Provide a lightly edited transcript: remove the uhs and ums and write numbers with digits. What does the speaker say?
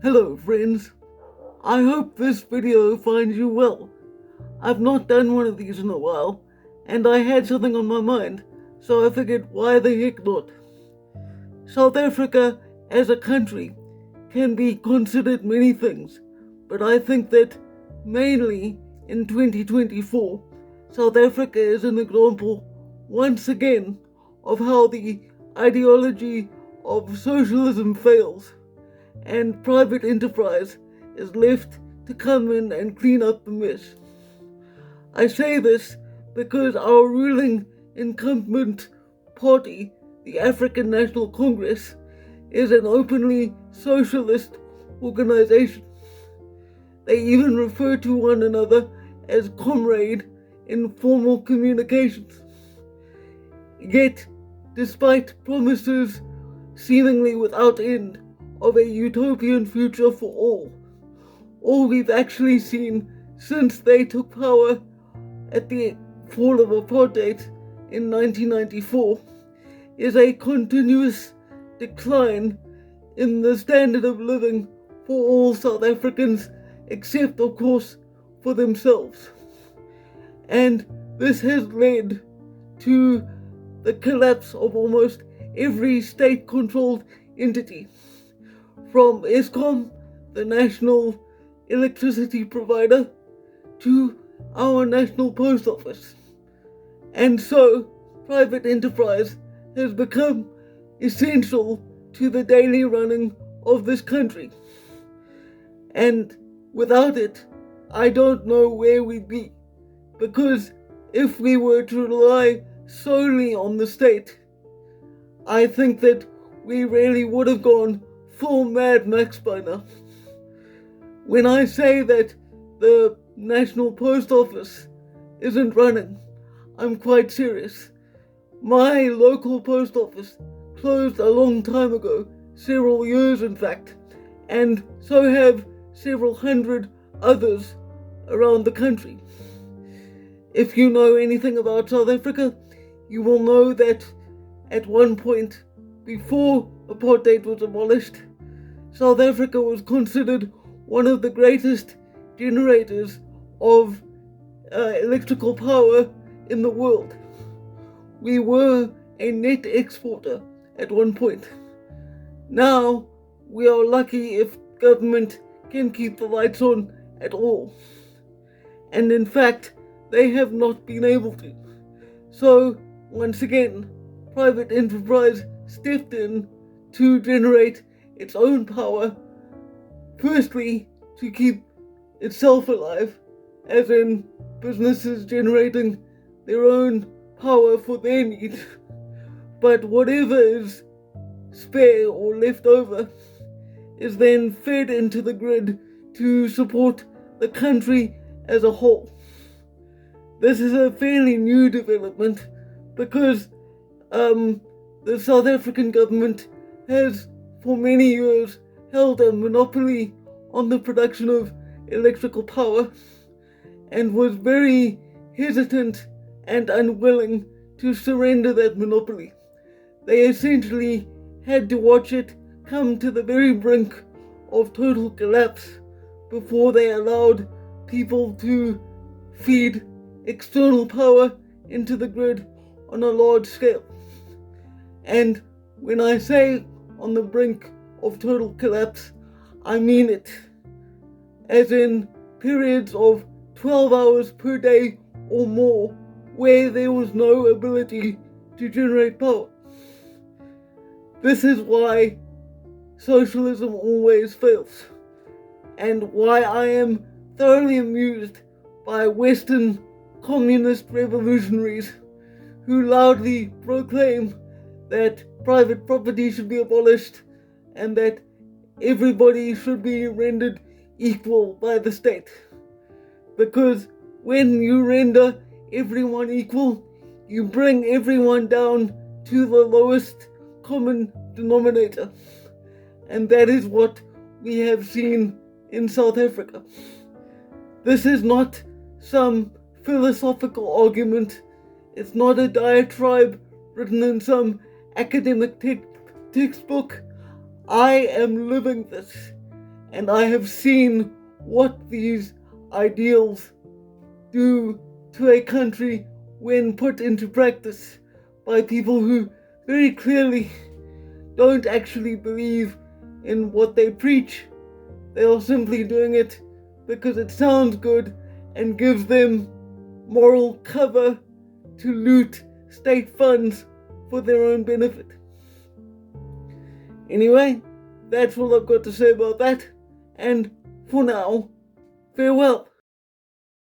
Hello friends, I hope this video finds you well. I've not done one of these in a while, and I had something on my mind, so I figured why the heck not. South Africa as a country can be considered many things, but I think that mainly in 2024, South Africa is an example once again of how the ideology of socialism fails and private enterprise is left to come in and clean up the mess. I say this because our ruling incumbent party, the African National Congress, is an openly socialist organization. They even refer to one another as comrade in formal communications. Yet, despite promises seemingly without end of a utopian future for all we've actually seen since they took power at the fall of apartheid in 1994 is a continuous decline in the standard of living for all South Africans, except, of course, for themselves. And this has led to the collapse of almost every state-controlled entity, from Eskom, the national electricity provider, to our national post office. And so, private enterprise has become essential to the daily running of this country. And without it, I don't know where we'd be. Because if we were to rely solely on the state, I think that we really would have gone full Mad Max by now. When I say that the National Post Office isn't running, I'm quite serious. My local post office closed a long time ago, several years in fact, and so have several hundred others around the country. If you know anything about South Africa, you will know that at one point, before apartheid was abolished, South Africa was considered one of the greatest generators of electrical power in the world. We were a net exporter at one point. Now, we are lucky if government can keep the lights on at all. And in fact, they have not been able to. So, once again, private enterprise stepped in to generate its own power, firstly to keep itself alive, as in businesses generating their own power for their needs, but whatever is spare or left over is then fed into the grid to support the country as a whole. This is a fairly new development because the South African government has for many years held a monopoly on the production of electrical power and was very hesitant and unwilling to surrender that monopoly. They essentially had to watch it come to the very brink of total collapse before they allowed people to feed external power into the grid on a large scale. And when I say on the brink of total collapse, I mean it. As in periods of 12 hours per day or more where there was no ability to generate power. This is why socialism always fails, and why I am thoroughly amused by Western communist revolutionaries who loudly proclaim that private property should be abolished and that everybody should be rendered equal by the state. Because when you render everyone equal, you bring everyone down to the lowest common denominator. And that is what we have seen in South Africa. This is not some philosophical argument. It's not a diatribe written in some academic textbook. I am living this. And I have seen what these ideals do to a country when put into practice by people who very clearly don't actually believe in what they preach. They are simply doing it because it sounds good and gives them moral cover to loot state funds for their own benefit. Anyway, that's all I've got to say about that, and for now, farewell.